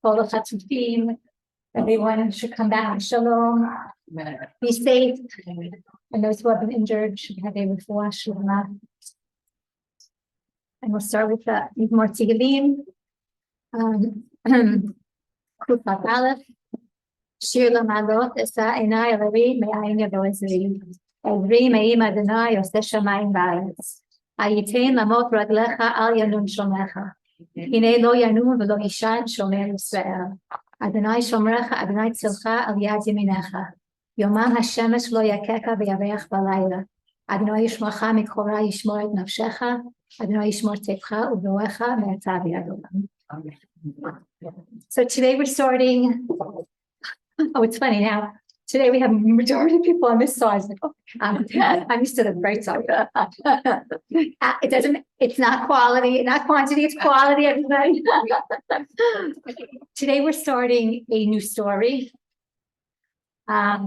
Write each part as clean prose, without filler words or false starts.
All the chatzufim. Everyone should come back in shalom. Be safe. And those who have been injured should have a refuah shlema. And we'll start with the more Tigalim. Kufat Aleph. Shir Lamalot Esa Enai Alavi Me'ayin Yavo Ezri. Ezri Me'im Adonai Yoseh Shamayim Ba'aretz. Ayitin Lamot Raglecha Al Yanun Shomecha. Hine Lo Yanun V'Lo Yishan Shomer Yisrael. Adonai Shomrecha Adonai Tzilcha Al Yad Yeminecha. Yomam Hashemesh Lo Yakeka V'Yaveach Balayla. Adonai Yishmocha Mikora Yishmor Et Nafshecha. Adonai Yishmor Techa U'Voecha Me'atav Yadonam. So today we're starting. Oh, it's funny now. Today we have a majority of people on this side. Like, oh, I'm used to the right side. It doesn't. It's not quality, not quantity. It's quality. Everybody. Today we're starting a new story.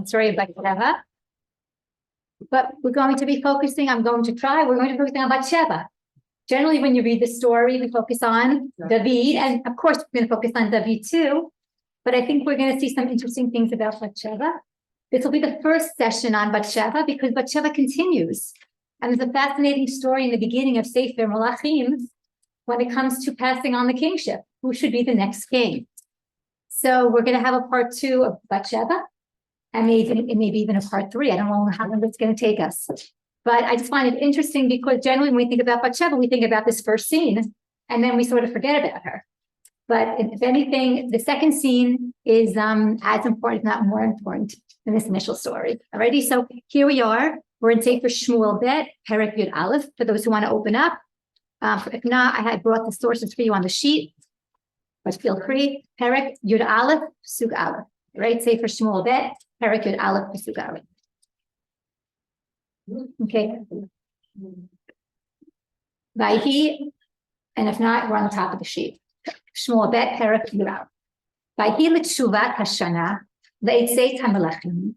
Story of Bathsheba. But we're going to be focusing. We're going to be focusing on Bathsheba. Generally, when you read the story, we focus on David, and of course, we're going to focus on David too. But I think we're going to see some interesting things about Bathsheba. This will be the first session on Bathsheba because Bathsheba continues. And there's a fascinating story in the beginning of Sefer Malachim when it comes to passing on the kingship. Who should be the next king? So we're going to have a part 2 of Bathsheba, and maybe even a part 3. I don't know how long it's going to take us. But I just find it interesting because generally when we think about Bathsheba, we think about this first scene, and then we sort of forget about her. But if anything, the second scene is as important, if not more important, than this initial story. Alrighty, so here we are. We're in Sefer Shmuel Bet, Perek Yud Aleph, for those who want to open up. If not, I had brought the sources for you on the sheet, but feel free. Perek Yud Aleph, Pasuk Aleph. Right, Sefer Shmuel Bet, Perek Yud Aleph, Pasuk Aleph. Okay. Vayhi, and if not, we're on the top of the sheet. Shmuel Bet, Perek Yud Aleph. Vayhi l'tshuvat hashana le'etzeit hamelachim.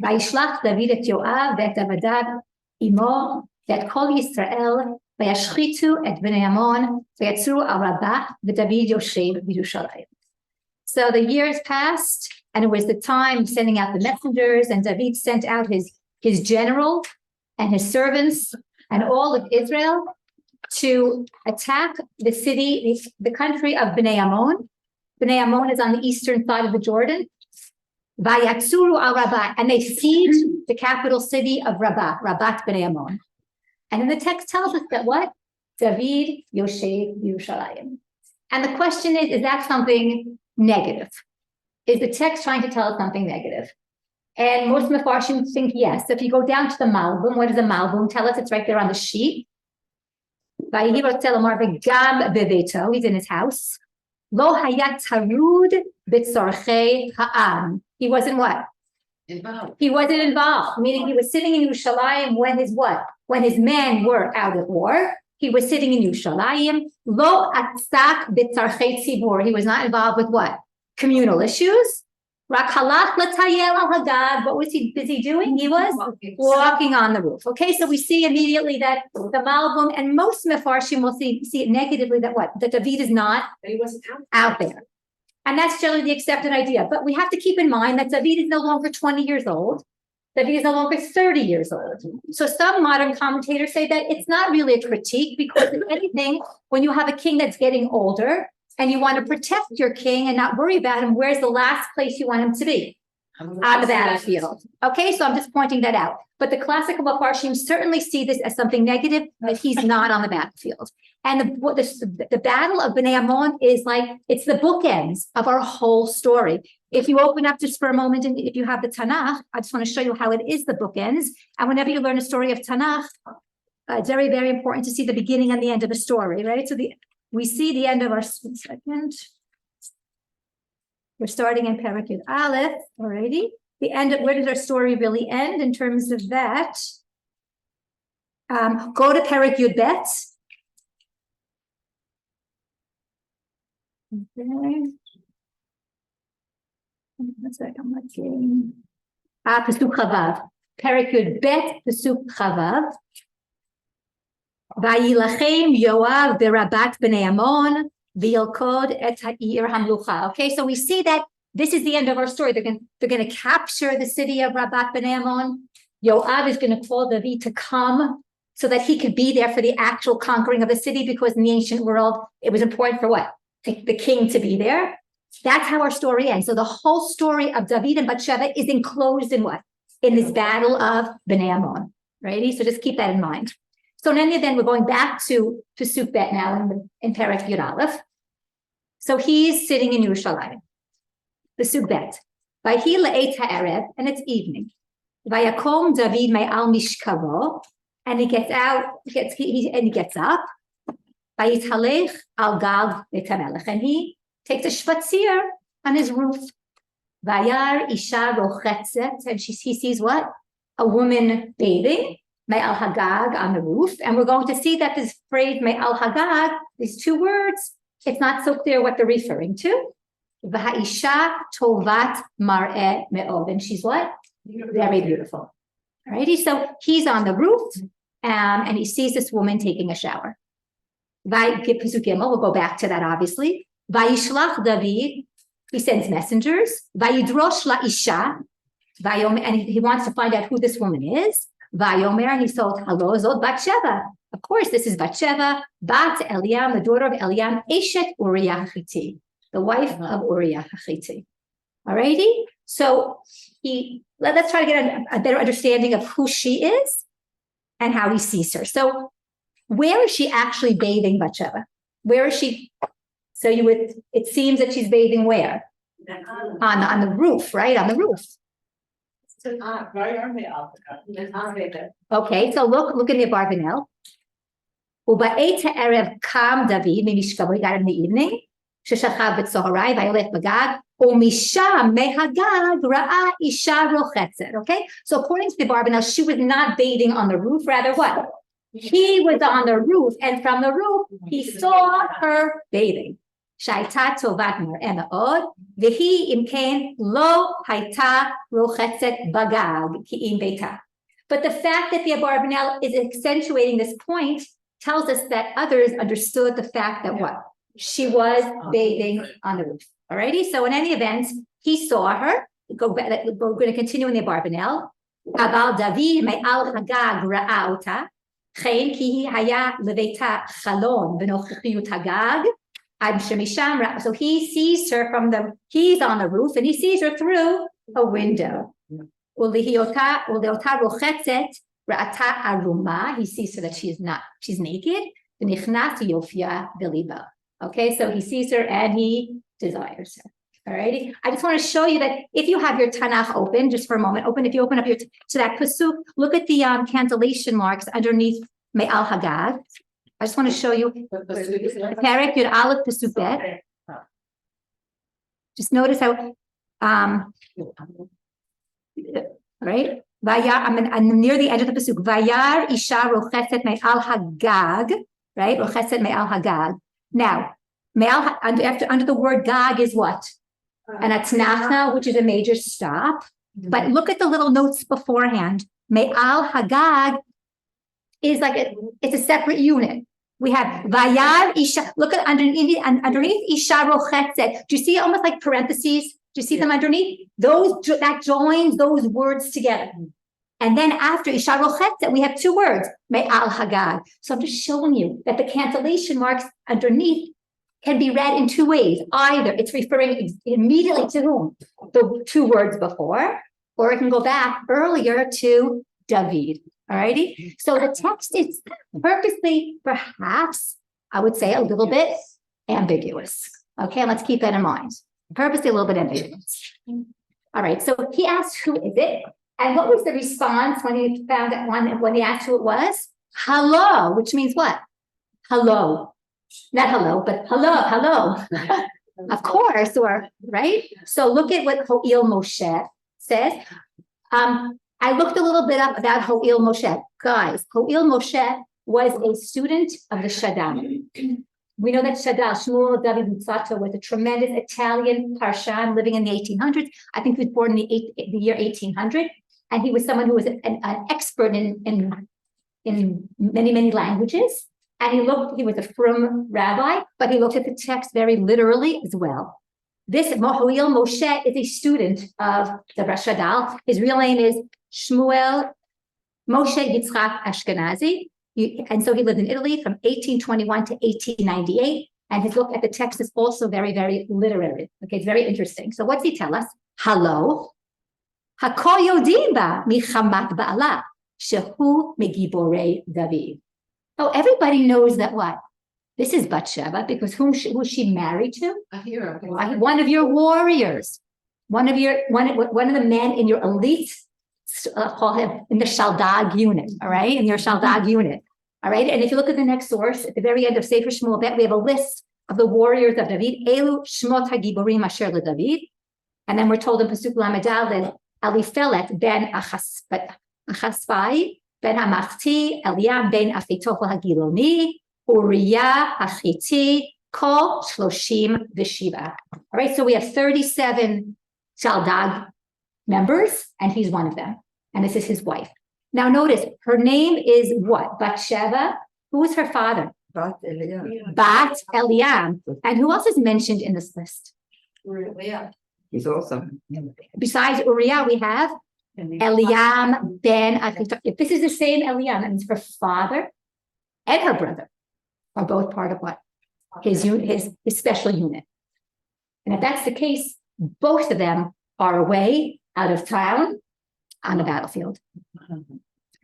Vayishlach David et Yoav ve'et avadav imo ve'et kol Yisrael vayashchitu et bnei Ammon ve'yatzru al Rabbah v'David yoshev b'Yerushalayim. So the years passed, and it was the time of sending out the messengers, and David sent out his general and his servants and all of Israel to attack the city, the country of Bnei Ammon. Bnei Ammon is on the eastern side of the Jordan. Vayatsuru al Rabbah, and they siege the capital city of Rabbah, Rabbat Bnei Ammon. And then the text tells us that what? David Yoshev Yerushalayim. And the question is that something negative? Is the text trying to tell us something negative? And most Mefarshim think yes. So if you go down to the Malbim, what does the Malbim tell us? It's right there on the sheet. He's in his house. Lo hayat harud b'tzarchei ha'am. He wasn't what? Involved. He wasn't involved, meaning he was sitting in Yerushalayim when his what? When his men were out at war. He was sitting in Yerushalayim. Lo atzak b'tzarchei tzibur. He was not involved with what? Communal issues. Rak halach l'tayel al hadad. What was he busy doing? He was walking on the roof. Okay, so we see immediately that the Malbim and most Mefarshim will see it negatively that what? That David is not out there. And that's generally the accepted idea. But we have to keep in mind that David is no longer 20 years old. David is no longer 30 years old. So some modern commentators say that it's not really a critique because if anything, when you have a king that's getting older, and you want to protect your king and not worry about him, where's the last place you want him to be? On the battlefield. Okay, so I'm just pointing that out. But the classical Mefarshim certainly see this as something negative, that he's not on the battlefield. And the battle of Bnei Ammon is like, it's the bookends of our whole story. If you open up just for a moment, and if you have the Tanakh, I just want to show you how it is the bookends. And whenever you learn a story of Tanakh, it's very, very important to see the beginning and the end of the story, right? So we see the end of our second. We're starting in Perek Yud Aleph already. The end of, where does our story really end in terms of that? Go to Perek Yud Bet. Okay. One second, I'm not getting. Pasuk Chavav. Perek Yud Bet, Pasuk Chavav. Vayilachem Yoav v'Rabat b'nei Ammon V'yilkod et ha'ir hamlucha. Okay, so we see that this is the end of our story. They're going to capture the city of Rabat Ben Ammon. Yoav is going to call David to come so that he could be there for the actual conquering of the city, because in the ancient world, it was important for what? The king to be there. That's how our story ends. So the whole story of David and Bathsheba is enclosed in what? In this battle of Ben Ammon. Righty? So just keep that in mind. So in any event, we're going back to Pasuk Bet now in Perek Yud Aleph. So he's sitting in Yerushalayim. Pasuk Bet. Vayhi le'et ha'erev, and it's evening. Vayakom David me'al mishkavo, and he gets out, he gets up. Vayithalech al gal beit hamelech, and he takes a shvatzir on his roof. Vayar isha rochetzet, and he sees what? A woman bathing. Me'al hagag on the roof, and we're going to see that this phrase me'al hagag, these two words, it's not so clear what they're referring to. V'ha'isha tovat mar'eh me'od, and she's what? Very beautiful. Alrighty, so he's on the roof, and he sees this woman taking a shower. Pasuk Gimel, we'll go back to that obviously. Vayishlach David, he sends messengers. Vayidrosh la'isha, and he wants to find out who this woman is. Vayomer, he told, Halo zot Bathsheba. Of course, this is Bathsheba, Bat Eliam, the daughter of Eliam, Eshet Uriah Hachiti, the wife of Uriah Hachiti. Alrighty, so let's try to get a better understanding of who she is and how he sees her. So, where is she actually bathing Bathsheba? Where is she? So it seems that she's bathing where? On the roof, right? On the roof. Okay, so look in the Barbanel. Uba'et ha'erev kam David mimishkavo, he got it in the evening. Sheshachav b'tzoharai vayolech bagag umisham mehagag ra'a isha rochetzet. Okay, so according to the Barbanel, she was not bathing on the roof. Rather, what? He was on the roof, and from the roof he saw her bathing. Shaita tovat mar'eh me'od, v'hi imken lo haita rochetzet bagag ki'im beita. But the fact that the Abarbanel is accentuating this point tells us that others understood the fact that what? She was bathing on the roof. Alrighty, so in any event, he saw her. We're going to continue in the Abarbanel. Abal David me'al hagag ra'auta, chen ki haya leveita chalon b'nochachiyut hagag. So he sees her he's on the roof and he sees her through a window. He sees her that she's naked. Okay, so he sees her and he desires her. Alrighty. I just want to show you that if you have your Tanakh open, just for a moment, if you open up to that pasuk, look at the cantillation marks underneath Me'al Hagag. I just want to show you Perek Yud Aleph Pasuk Bet. Just notice how, right? I'm near the end of the Pasuk. Vayar Isha Rocheset Me'al Hagag, right? Rocheset Me'al Hagag. Now, under the word Gag is what? An atnachna, which is a major stop. But look at the little notes beforehand. Me'al Hagag is like it's a separate unit. We have Vayar Isha. Look at underneath Isha Rochetzet. Do you see almost like parentheses? Do you see them underneath? That joins those words together. And then after Isha Rochetzet, we have two words, Me'al Hagag. So I'm just showing you that the cantillation marks underneath can be read in two ways. Either it's referring immediately to whom? The two words before, or it can go back earlier to David. Alrighty, so the text is purposely, perhaps, I would say a little bit ambiguous. Okay, let's keep that in mind. Purposely a little bit ambiguous. All right, so he asked, who is it? And what was the response when he found that when he asked who it was? Hello, which means what? Hello. Not hello, but hello. Of course, or right? So look at what Ho'il Moshe says. I looked a little bit up about Ho'il Moshe. Guys, Ho'il Moshe was a student of the Shaddai. We know that Shaddai, Shmuel David Mutsato, was a tremendous Italian parshan living in the 1800s. I think he was born in the year 1800. And he was someone who was an expert in many, many languages. And he was a frum rabbi, but he looked at the text very literally as well. This Mohoil Moshe is a student of the Rashadal. His real name is Shmuel Moshe Yitzchak Ashkenazi. And so he lived in Italy from 1821 to 1898. And his look at the text is also very, very literary. Okay, it's very interesting. So what's he tell us? Hello. Hakol yodim ba michamat ba'ala shehu megiborei David. Oh, everybody knows that what? This is Bathsheba because who was she married to? A hero. One of your warriors, one of the men in your elite, call him in the Shaldag unit, all right? In your Shaldag unit, all right? And if you look at the next source, at the very end of Sefer Shmuel, we have a list of the warriors of David. Elu Shmot HaGiborim Asher LeDavid. And then we're told in Pasuk Lamed Elifelet ben Achaspai ben Hamachti, Eliam ben Achitophel HaGiloni, Uriah Hachiti, Kol Shloshim V'Shiva. All right, so we have 37 Shaldag members, and he's one of them. And this is his wife. Now notice, her name is what? Bathsheba. Who is her father? Bat Eliam. Bat Eliam. And who else is mentioned in this list? Uriah. He's awesome. Besides Uriah, we have Eliam ben Achitophel. If this is the same Eliam, that means her father and her brother are both part of what? His special unit. And if that's the case, both of them are away out of town on the battlefield.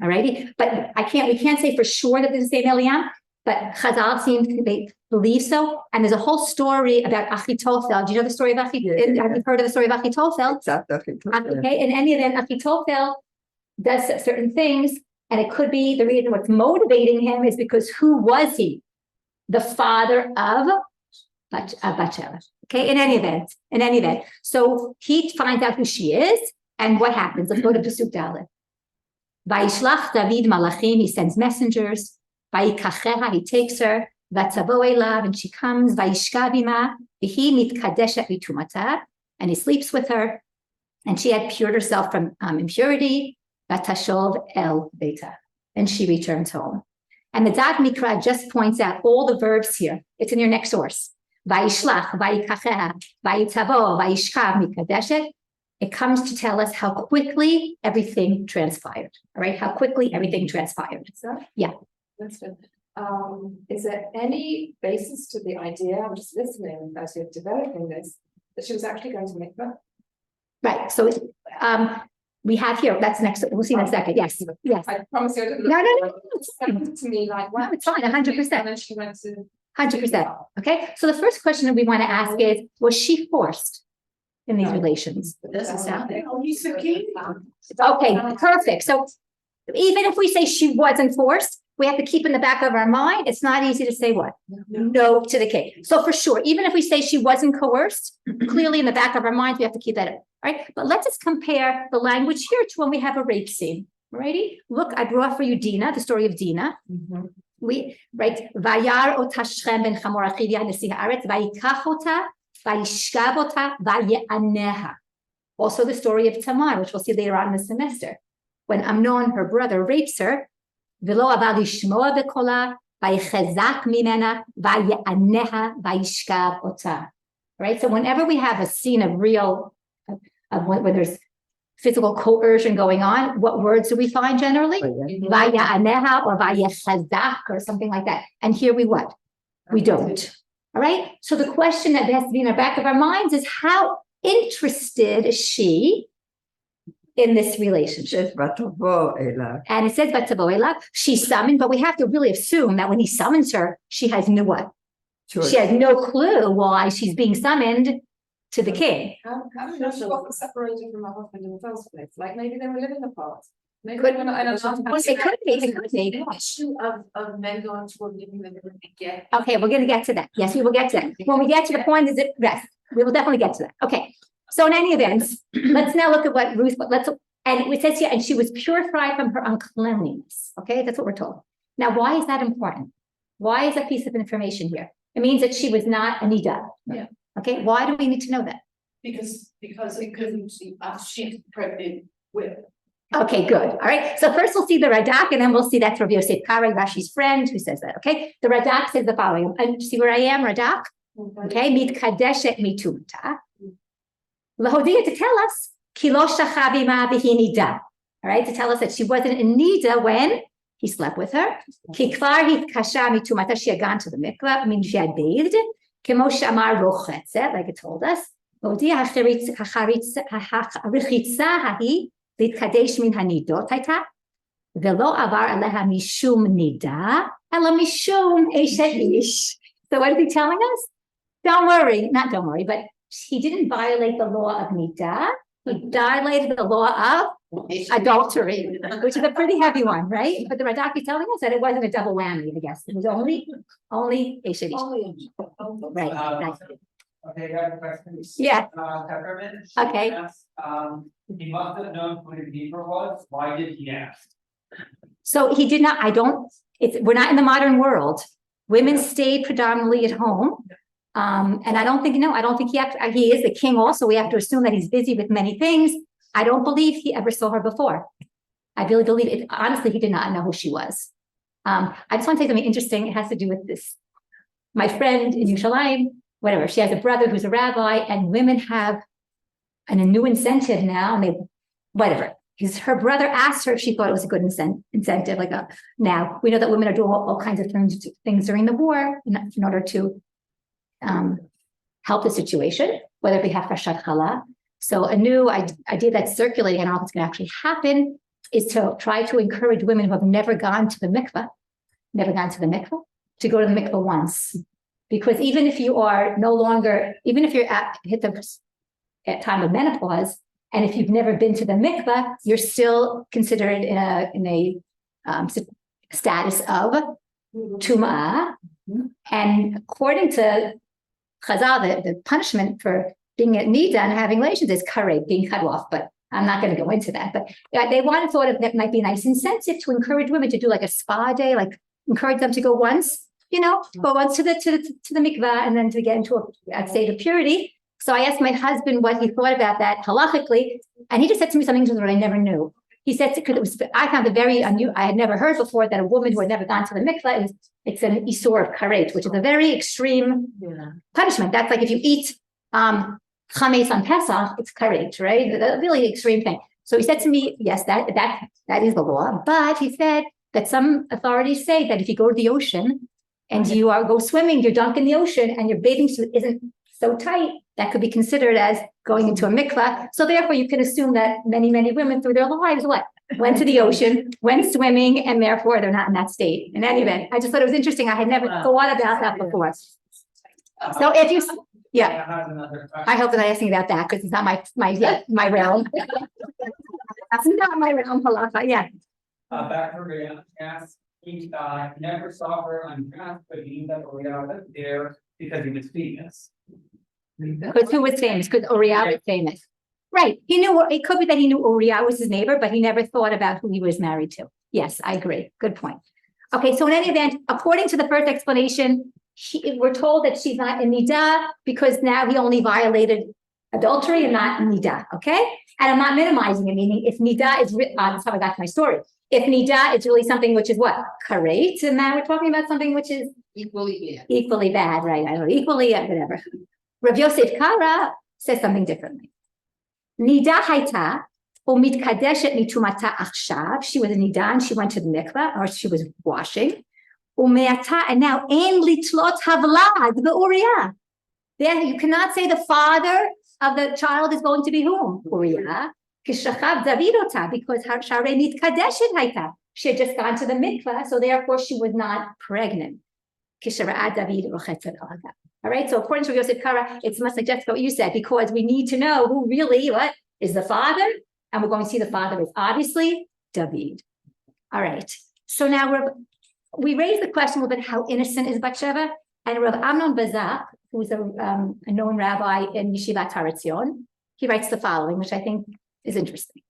All righty. But we can't say for sure that they're the same Eliam, but Chazal seems to believe so. And there's a whole story about Achitophel. Do you know the story of Achitophel? Have you heard of the story of Achitophel? Okay. In any event, Achitophel does certain things, and it could be the reason what's motivating him is because who was he? The father of Bathsheba. Okay, in any event. So he finds out who she is, and what happens? Let's go to Pasuk Dalet. Vayishlach David malachim, he sends messengers. Vayikacheha, he takes her. Vatzavo elav, and she comes. Vayishkav ima, v'hi mitkadeshet mitumata, and he sleeps with her, and she had pured herself from impurity. Vatashov el beta, and she returns home. And the Dad Mikra just points out all the verbs here. It's in your next source. Vayishlach, vayikacheha, vayitzavo, vayishkav mikadeshet. It comes to tell us how quickly everything transpired. All right, how quickly everything transpired. So, yeah. That's good. Is there any basis to the idea? I'm just listening as you're developing this, that she was actually going to mikvah? Right. So we have here. That's next. We'll see in a second. Yes. Yes. I promise you. No. It sounded to me like, wow, it's fine. 100%. And then she went to 100%. Okay. So the first question that we want to ask is: was she forced in these relations? It doesn't sound like. Okay. Perfect. So even if we say she wasn't forced, we have to keep in the back of our mind, it's not easy to say what? No to the king. So for sure, even if we say she wasn't coerced, clearly in the back of our minds, we have to keep that in, right? But let's just compare the language here to when we have a rape scene, righty? Look, I brought for you Dinah, the story of Dinah. Vayar ota Shechem ben Chamor achiv nesi haaretz, vayikach ota, vayishkav ota, vaye'aneha. Also the story of Tamar, which we'll see later on in the semester. When Amnon, her brother, rapes her, ולא עבר לשמוע בקולה, ויחזק ממנה, ויעניה, וישכב אותה. Right? So whenever we have a scene of real, when there's physical coercion going on, what words do we find generally? Vaya'aneha or vayachazak or something like that. And here we what? We don't. All right? So the question that has to be in the back of our minds is how interested is she in this relationship? And it says Vatavo elav. She summoned, but we have to really assume that when he summons her, she has no what? Sure. She has no clue why she's being summoned to the king. How do you know she wasn't separated from her husband in the first place? Like maybe they were living apart. Maybe they were not, I don't know. It could be. It could be. The issue of men going to a living that they wouldn't get. Okay, we're going to get to that. Yes, we will get to that. When we get to the point, is it rest? We will definitely get to that. Okay. So in any event, let's now look at what Ruth. And it says here, and she was purified from her uncleanliness. Okay, that's what we're told. Now, why is that important? Why is that piece of information here? It means that she was not a nida. Yeah. Okay, why do we need to know that? Because it couldn't she's pregnant with. Okay, good. All right. So first we'll see the Radak, and then we'll see that's Rabbi Yosef Kara, Rashi's friend, who says that. Okay. The Radak says the following. And see where I am, Radak? Okay. Mitkadeshet mitumta. Lahodia to tell us, Kilosh Chavima Bihinida. All right, to tell us that she wasn't in nida when he slept with her. Kikvar hitkasha mitumata. She had gone to the mikvah. I mean, she had bathed. Kemo shamar rochetzet, like it told us. Lahodia hachritza hahi. להתקדש מן הנידות הייתה, ולא עבר עליה משום נידה, אלא משום אשת איש. So what is he telling us? Don't worry, but he didn't violate the law of nidah. He violated the law of adultery, which is a pretty heavy one, right? But the Radak is telling us that it wasn't a double whammy, I guess. It was only Eshet Ish. Right. Okay, I have a question. Yeah. Peppermint. Okay. Asked, he must have known who the neighbor was. Why did he ask? So he did not, we're not in the modern world. Women stayed predominantly at home. And I don't think he is the king also. We have to assume that he's busy with many things. I don't believe he ever saw her before. I really believe it. Honestly, he did not know who she was. I just want to say something interesting. It has to do with this. My friend in Yerushalayim, whatever, she has a brother who's a rabbi, and women have a new incentive now, and whatever. Her brother asked her if she thought it was a good incentive. Now we know that women are doing all kinds of things during the war in order to help the situation, whether it be hafrashat chala. So a new idea that's circulating, I don't know if it's going to actually happen, is to try to encourage women who have never gone to the mikveh, to go to the mikveh once. Because even if you are even if you're hit the time of menopause, and if you've never been to the mikveh, you're still considered in a status of tum'ah. And according to Chazal, the punishment for being at nida and having relations is karet, being cut off. But I'm not going to go into that. But they thought that might be a nice incentive to encourage women to do like a spa day, like encourage them to go once. Go once to the mikveh and then to get into a state of purity. So I asked my husband what he thought about that halachically, and he just said to me something that I never knew. He said I found it very unusual. I had never heard before that a woman who had never gone to the mikveh it's an isur of karet, which is a very extreme punishment. That's like if you eat chametz on Pesach, it's karet, right? A really extreme thing. So he said to me, yes, that is the law, but he said that some authorities say that if you go to the ocean and you go swimming, you're dunked in the ocean, and your bathing suit isn't so tight, that could be considered as going into a mikveh. So therefore, you can assume that many, many women through their lives, went to the ocean, went swimming, and therefore they're not in that state. In any event, I just thought it was interesting. I had never thought about that before. So if you, I hope that I asked you about that, because it's not my realm. That's not my realm, halacha. Yeah. Back to Rhea asked, he never saw her undressed, but he knew that Uriah was there because he was famous. Because who was famous? Because Uriah was famous. Right. He knew, it could be that he knew Uriah was his neighbor, but he never thought about who he was married to. Yes, I agree. Good point. Okay, so in any event, according to the first explanation, we're told that she's not in nidah because now he only violated adultery and not nidah, okay? And I'm not minimizing it, meaning if nidah is, that's how I got to my story. If nidah is really something which is what? Karet, and now we're talking about something which is equally bad, right? I don't know, equally, whatever. Rav Yosef Kara says something differently. Nidah hayta umitkadeshet mitumata achshav. She was a nidah and she went to the mikveh, or she was washing. Umeata, and now ein litlot havlad be'Uriah. There you cannot say the father of the child is going to be whom? Uriah. Kishachav davidota, because share nitkadeshet hayta. She had just gone to the mikveh, so therefore she was not pregnant. Kishara'at David rochetzet alaga. All right, so according to Yosef Kara, it's much like Jessica, what you said, because we need to know who really, is the father, and we're going to see the father is obviously David. All right, so now we raised the question a little bit, how innocent is Batsheva? And Rav Amnon Bazak, who's a known rabbi in Yeshivat Har Etzion, he writes the following, which I think is interesting.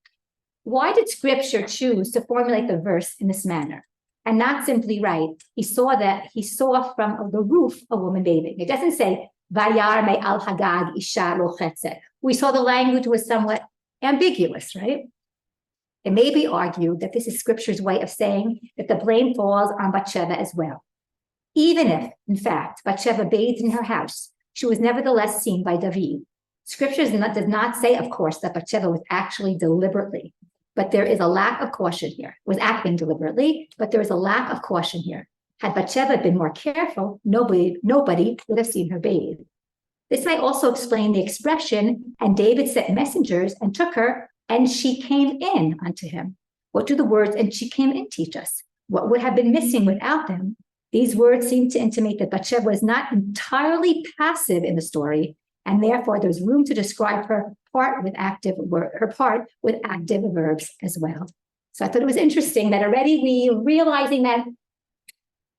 Why did Scripture choose to formulate the verse in this manner? And not simply write, he saw from the roof a woman bathing. It doesn't say, Vayar me al hagag isha rochetzet. We saw the language was somewhat ambiguous, right? It may be argued that this is scripture's way of saying that the blame falls on Bathsheba as well. Even if, in fact, Bathsheba bathed in her house, she was nevertheless seen by David. Scripture does not say, of course, that Bathsheba was actually deliberately, but there is a lack of caution here. Was acting deliberately, but there is a lack of caution here. Had Bathsheba been more careful, nobody would have seen her bathe. This might also explain the expression, and David sent messengers and took her, and she came in unto him. What do the words, and she came in, teach us? What would have been missing without them? These words seem to intimate that Bathsheba was not entirely passive in the story, and therefore there's room to describe her part with active verbs as well. So I thought it was interesting that already we realizing that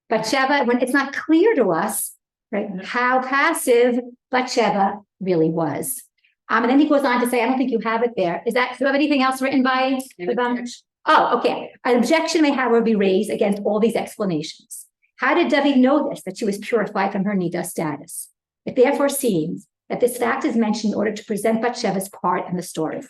Bathsheba, when it's not clear to us, right, how passive Bathsheba really was. And then he goes on to say, I don't think you have it there. Do you have anything else written by? Oh, okay. An objection may, however, be raised against all these explanations. How did David know this, that she was purified from her nida status? It therefore seems that this fact is mentioned in order to present Bathsheba's part in the story,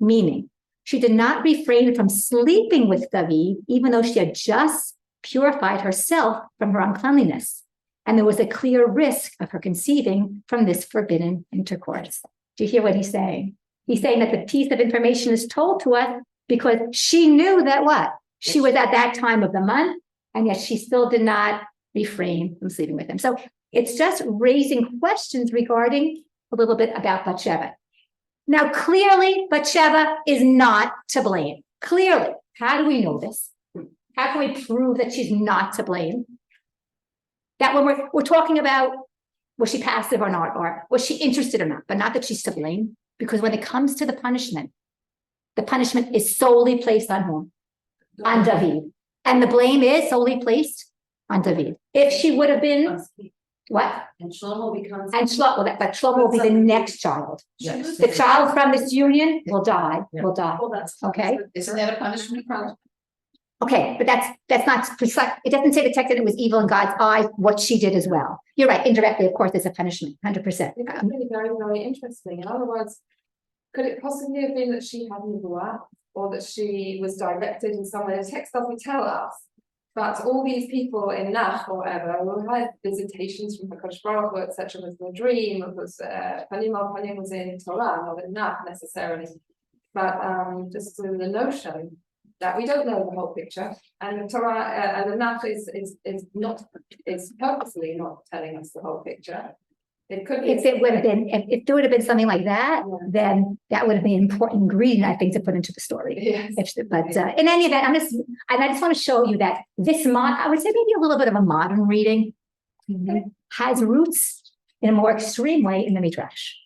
meaning she did not refrain from sleeping with David, even though she had just purified herself from her uncleanliness, and there was a clear risk of her conceiving from this forbidden intercourse. Do you hear what he's saying? He's saying that the piece of information is told to us because she knew that what? She was at that time of the month, and yet she still did not refrain from sleeping with him. So it's just raising questions regarding a little bit about Bathsheba. Now, clearly, Bathsheba is not to blame. Clearly. How do we know this? How can we prove that she's not to blame? That when we're talking about was she passive or not, or was she interested or not, but not that she's to blame, because when it comes to the punishment is solely placed on whom? On David. And the blame is solely placed on David. If she would have been, what? And Shlomo becomes. And Shlomo, but Shlomo will be the next child. Yes. The child from this union will die, will die. Well, that's. Okay. Isn't that a punishment? Okay, but that's not precise. It doesn't say the text that it was evil in God's eyes, what she did as well. You're right, indirectly, of course, it's a punishment, 100%. It's really very, very interesting. In other words, could it possibly have been that she had Nebuah, or that she was directed in some way? The text doesn't tell us, but all these people in Nach or whatever who had visitations from HaKadosh Baruch Hu, etc., was in a dream, it was Panim al Panim was in Torah, not in Nach necessarily, but just in the notion that we don't know the whole picture, and the Torah and the Nach is purposely not telling us the whole picture. It could be If it would have been, if there would have been something like that, Yeah. then that would have been an important ingredient, I think, to put into the story. Yes. But in any event, I just want to show you that this I would say maybe a little bit of a modern reading has roots in a more extreme way in the Midrash.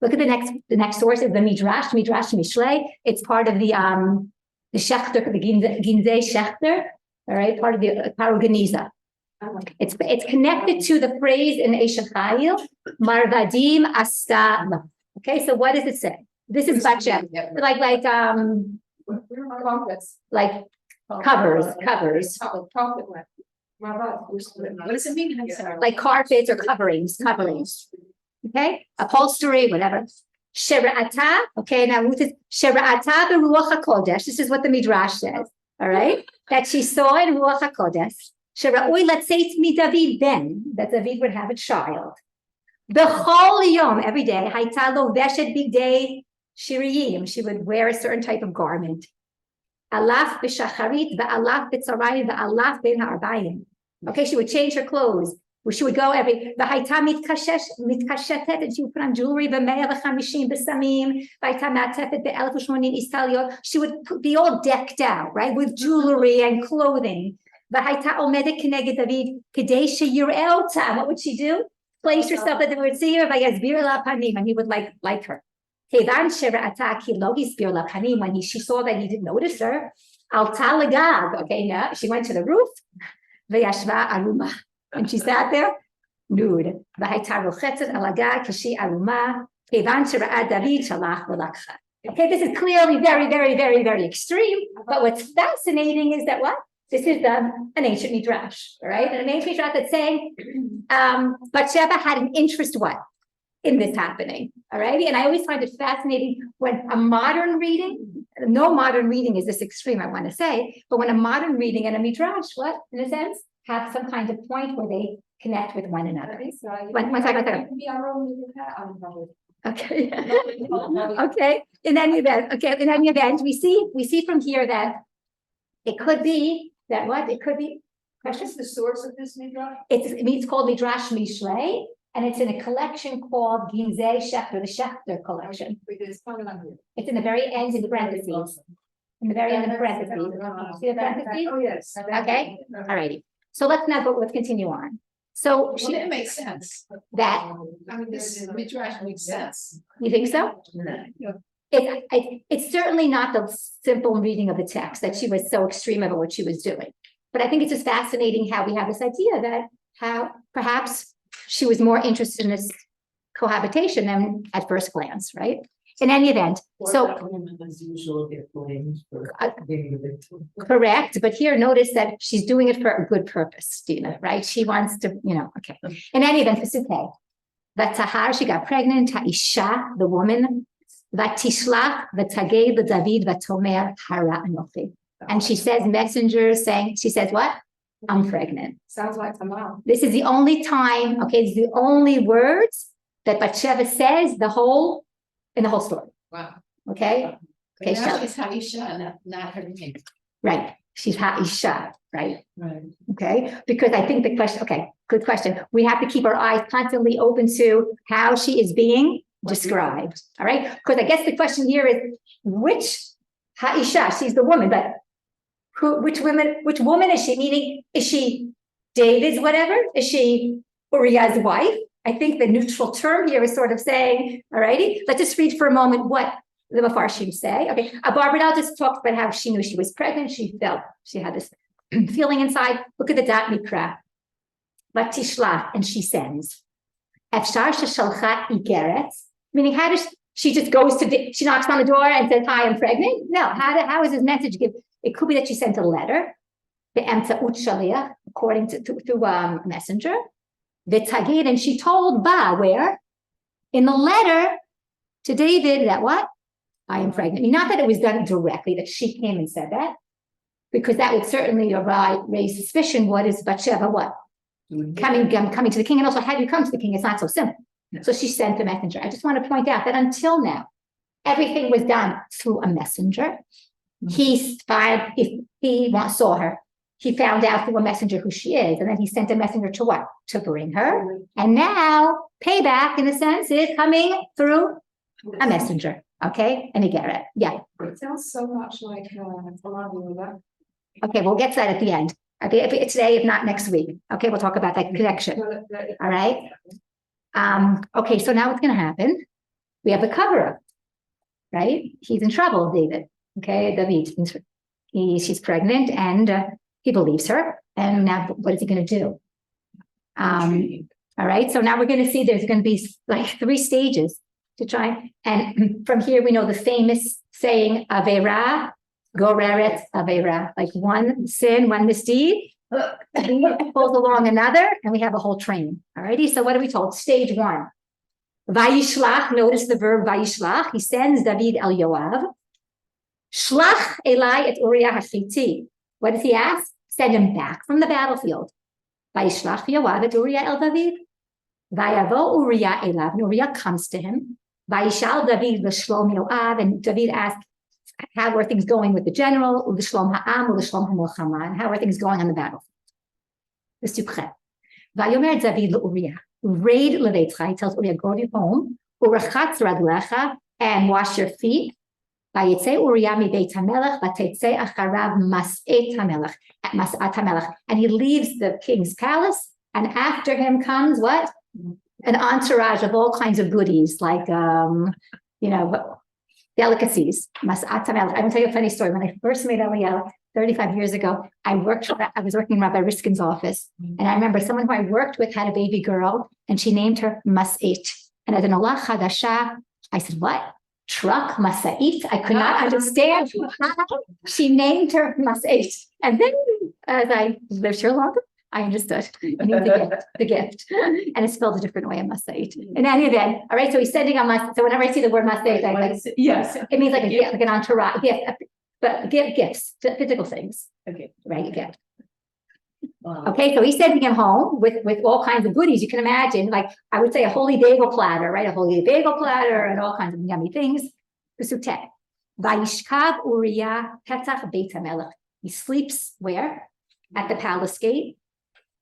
Look at the next source is the Midrash Mishlei. It's part of the Shechter, the Ginzei Shechter, all right, part of the Paragoniza. It's connected to the phrase in Eshachayil, Marvadim Asta. Okay, so what does it say? This is Bathsheba, like covers. What does it mean? Like carpets or coverings. Okay, upholstery, whatever. Shera'ata. Okay, now Ruth is Shera'ata beruach hakodesh. This is what the Midrash says. All right, that she saw in ruach hakodesh. Shera'oi, let's say it's me David then, that David would have a child. B'chol yom, every day, hayta lo veshet bigdei shiriyim, she would wear a certain type of garment. Alaf b'shacharit, v'alaf b'tzarayim, v'alaf ben ha'arbayim. Okay, she would change her clothes. She would go every, v'hayta mitkashetet, and she would put on jewelry, v'meya v'chamishim b'samim, v'hayta ma'atefet b'elef u'shmonim istaliot. She would be all decked out, right, with jewelry and clothing. What would she do? Place herself that they would see her, and he would like her. When she saw that he didn't notice her, okay, now she went to the roof, and she sat there nude. Okay, this is clearly very, very, very, very extreme. But what's fascinating is that what? This is an ancient midrash, all right? And an ancient midrash that's saying Bathsheba had an interest what? In this happening, all right? And I always find it fascinating when a modern reading no modern reading is this extreme, I want to say, but when a modern reading and a midrash, what, in a sense, have some kind of point where they connect with one another. One second. Okay. Okay. In any event, we see from here that it could be that what? It could be. What is the source of this midrash? It's called Midrash Mishlei, and it's in a collection called Ginzei Shechter, the Shechter collection. It's in the very end in the parentheses. In the very end of the parentheses. See the parentheses? Oh, yes. Okay. All righty. So let's continue on. So Well, it makes sense. that, I mean, this midrash makes sense. you think so? It's certainly not the simple reading of the text that she was so extreme about what she was doing. But I think it's just fascinating how we have this idea that how perhaps she was more interested in this cohabitation than at first glance, right? In any event, so As usual, get blamed for being a victim. correct, but here notice that she's doing it for a good purpose, Dina, right? She wants to, okay. In any event, Pesukei, Vatahar, she got pregnant, Ha'isha, the woman, Vatishlach, Vatagei, the David, Vatomer, Hara Anochi. And she says, messengers saying, she says what? I'm pregnant. Sounds like Tamar. This is the only time, okay, it's the only words that Bathsheba says in the whole story, Wow. okay? Okay, Now so, she's Haisha, not her name. right, she's Ha'isha, right? Right. Okay, because I think the question, okay, good question. We have to keep our eyes constantly open to how she is being described, all right? Because I guess the question here is, which Ha'isha, she's the woman, but which woman is she? Meaning, is she David's whatever? Is she Uriah's wife? I think the neutral term here is sort of saying, all righty, let's just read for a moment what the Mefarshim say. Okay, Barbara just talked about how she knew she was pregnant. She felt she had this feeling inside. Look at the Dat Mikra. Vatishlach, and she sends. Efshar sheshalcha igeret, meaning how does she just goes to, she knocks on the door and says, hi, I'm pregnant? No, how is this message given? It could be that she sent a letter, the emtza'ut shaliach, according to a messenger. The tagid, and she told Ba, where? In the letter to David that what? I am pregnant. Not that it was done directly, that she came and said that, because that would certainly raise suspicion. What is Bathsheba, what? Coming to the king, and also how do you come to the king? It's not so simple. Yeah. So she sent a messenger. I just want to point out that until now, everything was done through a messenger. If he saw her, he found out through a messenger who she is, and then he sent a messenger to what? To bring her. And now payback, in a sense, is coming through a messenger. Okay, and you get it. Yeah. It sounds so much like Tamar. Okay, we'll get to that at the end. Okay, if it's today, if not next week. Okay, we'll talk about that connection. All right. Okay, so now what's going to happen? We have the cover-up, right? He's in trouble, David. Okay, David. She's pregnant, and he believes her. And now, what is he going to do? All right. So now we're going to see there's going to be like 3 stages to try. And from here, we know the famous saying, Avera, Goreret, Avera, like one sin, one misdeed, pulls along another, and we have a whole train. All righty. So what are we told? Stage 1. Vayishlach, notice the verb Vayishlach. He sends David el Yoav. Shlach Elai et Uriah Hashiti. What does he ask? Send him back from the battlefield. Vayishlach Yoav et Uriah el David. Vayavo Uriah elav, and Uriah comes to him. Vayishal David l'shlom Yoav, and David asks, how are things going with the general? L'shlom ha'am, l'shlom ha'milchama, and how are things going on the battlefield? The Sukhet. Vayomer David l'Uriah, raid leveitcha, he tells Uriah, go to your home, urachatz raglecha, and wash your feet. Vayetze Uriah mi beit hamelech, vatetze acharav mas'et hamelech, at mas'at hamelech, and he leaves the king's palace, and after him comes what? An entourage of all kinds of goodies, like delicacies. Mas'at hamelech. I will tell you a funny story. When I first made Aliyah 35 years ago, I was working in Rabbi Riskin's office, and I remember someone who I worked with had a baby girl, and she named her Mas'et. And as an Olah Chadasha, I said, what? Truck Masa'it? I could not understand how she named her Mas'et. And then, as I lived here longer, I understood. It means the gift. And it's spelled a different way, I must say. In any event, all right, so he's sending a must. So whenever I see the word must say, I like, Yes. it means like a gift, like an entourage, gift, but gifts, physical things, Okay. right? A gift. Wow. Okay, so he's sending him home with all kinds of goodies. You can imagine, like I would say, a holy bagel platter, right? A holy bagel platter and all kinds of yummy things. Pesuteh. Vayishkav Uriah petach beit hamelech. He sleeps where? At the palace gate.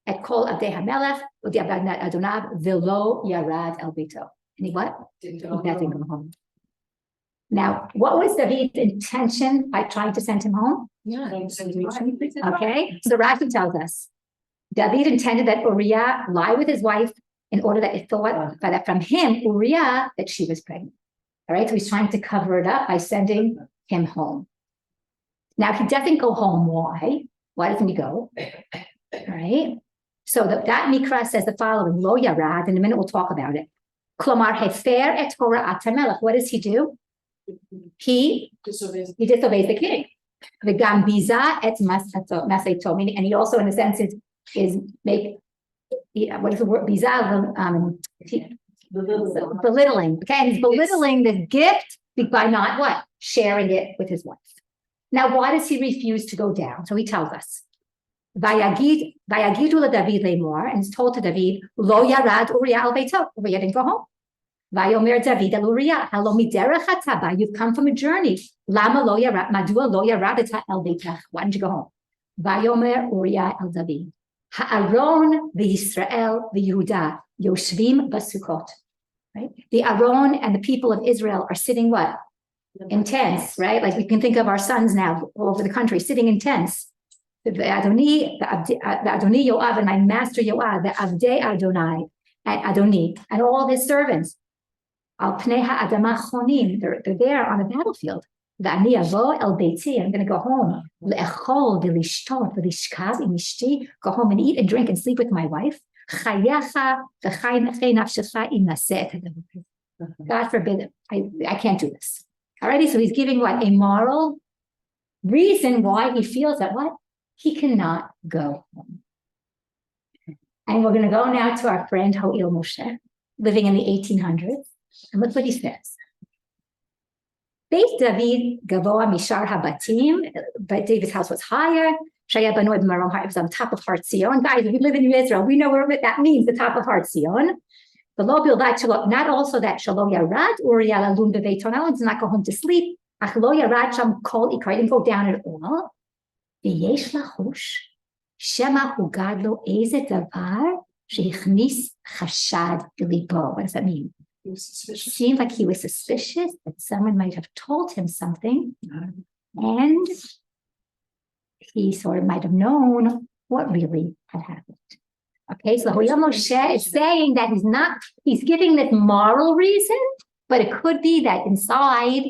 At kol avdei hamelech u'di'abad adonav velo yarad el beito. And he what? He doesn't go home. Now, what was David's intention by trying to send him home? Yeah. Okay, so Rashi tells us David intended that Uriah lie with his wife in order that it thought that from him, Uriah, that she was pregnant. All right, so he's trying to cover it up by sending him home. Now, he doesn't go home. Why? Why doesn't he go? All right, so that Mikra says the following, Lo yarad, in a minute we'll talk about it. Klomar hefer et hora'at hamelech. What does he do? He disobeys the king. The gambiza et maseto, meaning, and he also, in a sense, is make what is the word? Biza, belittling. Okay, and he's belittling the gift by not what? Sharing it with his wife. Now, why does he refuse to go down? So he tells us. Vayagidu David lemor, and he's told to David, Lo yarad Uriah al beito. Uriah didn't go home. Vayomer David el Uriah, halo miderech hataba. You've come from a journey. Lama lo yarad, madua lo yaradeta el beitach. Why didn't you go home? Vayomer Uriah el David. Ha'aron v'Yisrael v'Yehuda yoshvim basukot. Right? The Aaron and the people of Israel are sitting what? In tents, right? Like we can think of our sons now all over the country sitting in tents. The Adoni Yoav and my master Yoav, the Avdei Adonai, and Adoni, and all his servants. Al pnei ha'adama chonim. They're there on the battlefield. V'ani avo el beiti. I'm going to go home. Le'echol v'lishtot v'lishkav imishti. Go home and eat and drink and sleep with my wife. Chayacha v'chay nafshecha im naseh. God forbid, I can't do this. Alrighty, so he's giving what? A moral reason why he feels that what? He cannot go home. And we're going to go now to our friend Ho'il Moshe, living in the 1800s. And look what he says. Beit David gavoa mishar habatim, but David's house was higher. Shaya banoed marom har, it was on top of Har Zion. Guys, if you live in Israel, we know what that means, the top of Har Zion. Not also that Shalo Yarad Uriah Lalun Bebeito, not only does not go home to sleep, Achlo Yarad Sham Kol Ikar, didn't go down at all. V'yesh lachush Shema Hugadlo Eze Davar Sheichnis Chashad Libo. What does that mean? It seemed like he was suspicious that someone might have told him something, and he sort of might have known what really had happened. Okay, so Ho'il Moshe is saying that he's giving this moral reason, but it could be that inside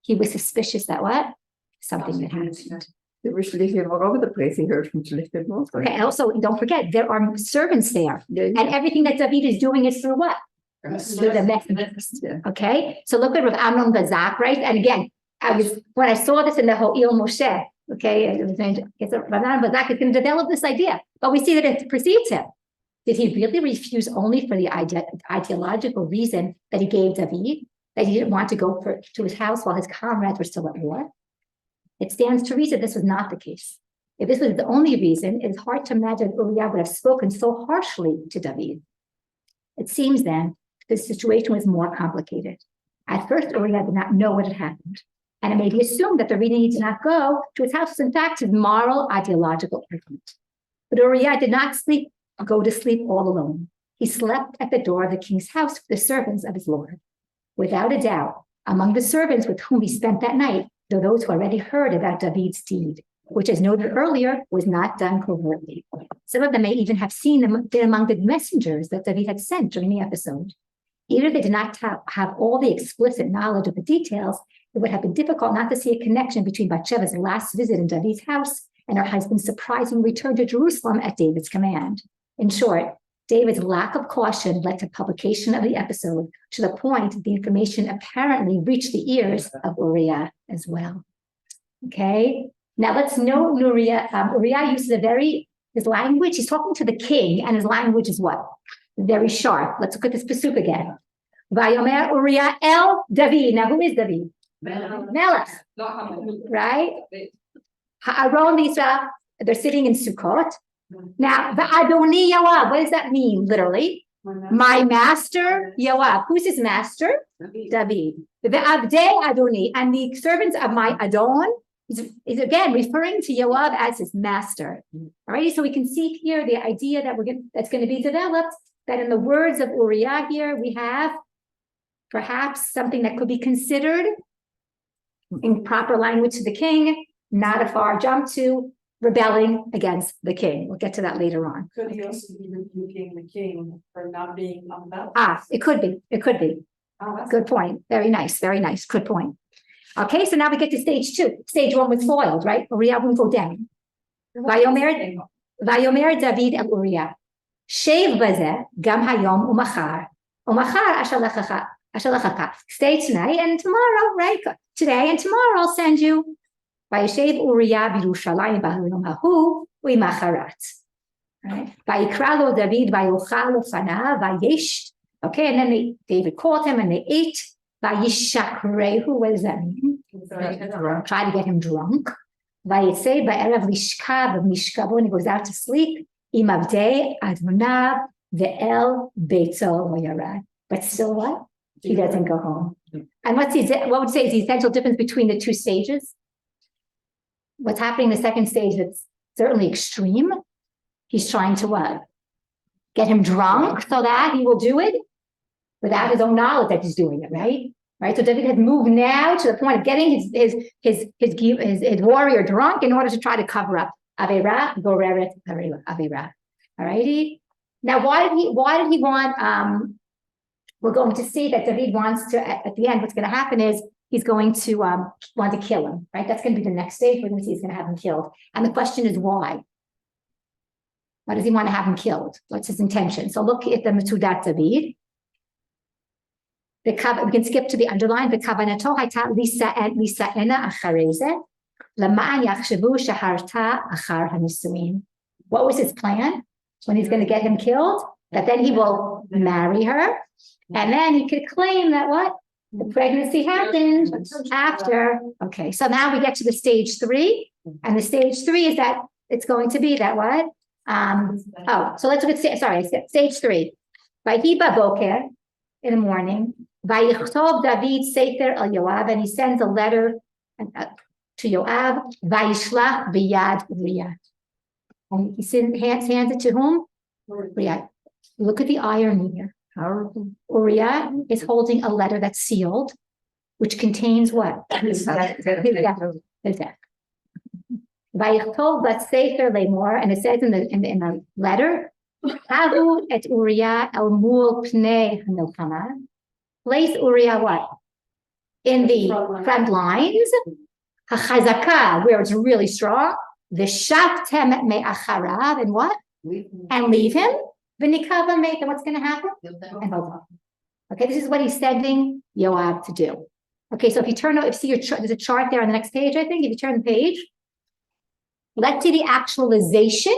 he was suspicious that what? Something had happened. They were sleeping all over the place. He heard from sleeping mostly. Okay, and also don't forget, there are servants there. And everything that David is doing is through what? Through the messengers. Okay, so look at Rav Amnon Bazak, right? And again, when I saw this in the Ho'il Moshe, okay, Rav Amnon Bazak is going to develop this idea, but we see that it precedes him. Did he really refuse only for the ideological reason that he gave David, that he didn't want to go to his house while his comrades were still at war? It stands to reason this was not the case. If this was the only reason, it's hard to imagine Uriah would have spoken so harshly to David. It seems then the situation was more complicated. At first, Uriah did not know what had happened, and it made him assume that the reason he did not go to his house was in fact his moral, ideological argument. But Uriah did not go to sleep all alone. He slept at the door of the king's house with the servants of his lord. Without a doubt, among the servants with whom he spent that night, there are those who already heard about David's deed, which, as noted earlier, was not done covertly. Some of them may even have been among the messengers that David had sent during the episode. Either they did not have all the explicit knowledge of the details, it would have been difficult not to see a connection between Bathsheba's last visit in David's house and her husband's surprising return to Jerusalem at David's command. In short, David's lack of caution led to publication of the episode to the point that the information apparently reached the ears of Uriah as well. Okay, now let's note Uriah uses a very His language, he's talking to the king, and his language is what? Very sharp. Let's look at this pasuk again. Vayomer Uriah el David. Now, who is David? Melech, Not Haman. right? Ha'aron Lisa, they're sitting in Sukkot. Now, the Adoni Yoav, what does that mean, literally? My master, Yoav. Who's his master? David. The Avdei Adoni, and the servants of my Adon is again referring to Yoav as his master. All right, so we can see here the idea that that's going to be developed, that in the words of Uriah here, we have perhaps something that could be considered in proper language to the king, not a far jump to rebelling against the king. We'll get to that later on. Could he also be rebuking the king for not being on that? It could be. It could be. Oh, that's Good point. Very nice. Very nice. Good point. Okay, so now we get to stage 2. Stage 1 was foiled, right? Uriah won't go down. Vayomer David el Uriah. Shev baze gam hayom umachar. Umachar ashalachaka. Stay tonight and tomorrow, right? Today and tomorrow I'll send you. Vayeshev Uriah b'Yerushalayim b'Hayom hahu u'macharat. Right? Vayikra lo David vayochal lefanav vayesh. Okay, and then David called him and they ate. Vayishakrehu, what does that mean? Try to get him drunk. Vayetze ba'erev lishkav mishkavo, when he goes out to sleep. Imavdei adonav ve'el beito v'yarad. But still what? He doesn't go home. And what would you say is the essential difference between the 2 stages? What's happening in the second stage that's certainly extreme. He's trying to what? Get him drunk so that he will do it without his own knowledge that he's doing it, right? Right. So David has moved now to the point of getting his warrior drunk in order to try to cover up Avera, Goreret, Avera. All righty. Now, why did he want? We're going to see that David wants to, at the end, what's going to happen is he's going to want to kill him, right? That's going to be the next stage. We're going to see he's going to have him killed. And the question is why? Why does he want to have him killed? What's his intention? So look at the Metudat David. We can skip to the underline. V'kavanato hayta lisa'ena achareze lama'an yachshavu shaharta achar hanisuin. What was his plan when he's going to get him killed? That then he will marry her, and then he could claim that what? The pregnancy happened after. Okay, so now we get to the stage 3, and the stage 3 is that it's going to be that what? So let's look at stage 3. Vayiba boker, in the morning. Vayichtov David sefer el Yoav, and he sends a letter to Yoav. Vayishlach biyad Uriah, and he hands it to whom? Uriah. Look at the irony here. Uriah is holding a letter that's sealed, which contains what? His death. Vayichtov sefer lemor, and it says in the letter, Havu et Uriah el mul pnei hamilchama. Place Uriah what? In the front lines. Hachazaka, where it's really strong. V'shaftem me'acharav, and what? And leave him. V'nikava me'et, and what's going to happen? And hold on. Okay, this is what he's sending Yoav to do. Okay, so if you turn, there's a chart there on the next page, I think. If you turn the page, let's see the actualization,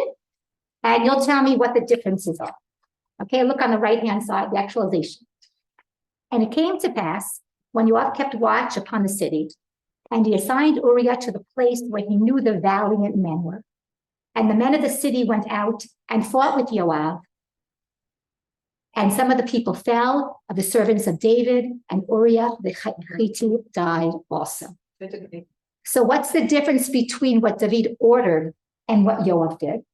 and you'll tell me what the differences are. Okay, look on the right-hand side, the actualization. And it came to pass, when Yoav kept watch upon the city, and he assigned Uriah to the place where he knew the valiant men were. And the men of the city went out and fought with Yoav. And some of the people fell, of the servants of David, and Uriah the Hittite died also. So what's the difference between what David ordered and what Yoav did?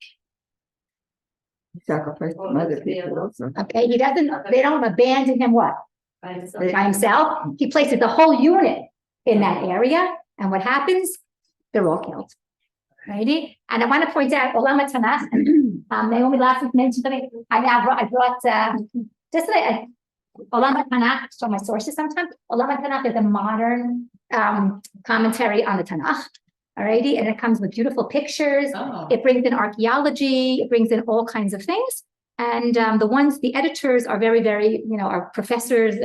Sacrifice some other people also. Okay, they don't abandon him what? By himself. He places the whole unit in that area, and what happens? They're all killed. Righty? And I want to point out Olam Tanakh. Naomi last week mentioned to me. I brought just like Olam Tanakh. Show my sources sometimes. Olam Tanakh is a modern commentary on the Tanakh. Alrighty, and it comes with beautiful pictures. It brings in archaeology. It brings in all kinds of things. And the editors are very, very, are professors,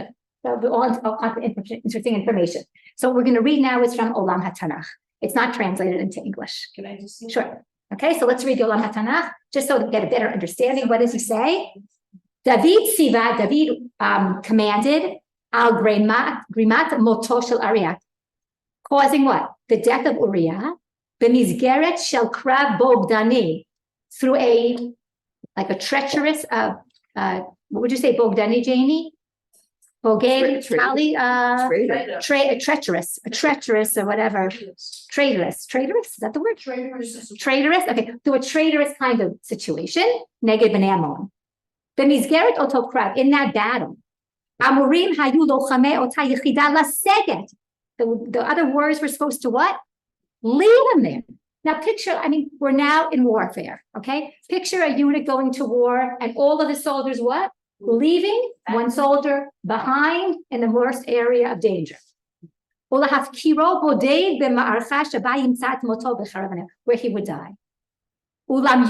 all kinds of interesting information. So what we're going to read now is from Olam HaTanakh. It's not translated into English. Can I just see? Sure. Okay, so let's read Yolam HaTanach, just so to get a better understanding. What does he say? David commanded al grimat moto shel Uriah, causing what? The death of Uriah, b'mizgeret shel krav bogdani, through a treacherous, what would you say, bogdani, Janie? Bogey, Tali, treacherous, or whatever. Traitorous, is that the word? Traitorous, okay, through a traitorous kind of situation, Neged ben Ammon. B'mizgeret oto krav, in that battle, Amurim hayu lochamei ota yechida laseget. The other words were supposed to what? Leave them there. Now picture, we're now in warfare, okay? Picture a unit going to war and all of the soldiers what? Leaving one soldier behind in the worst area of danger. Where he would die. What?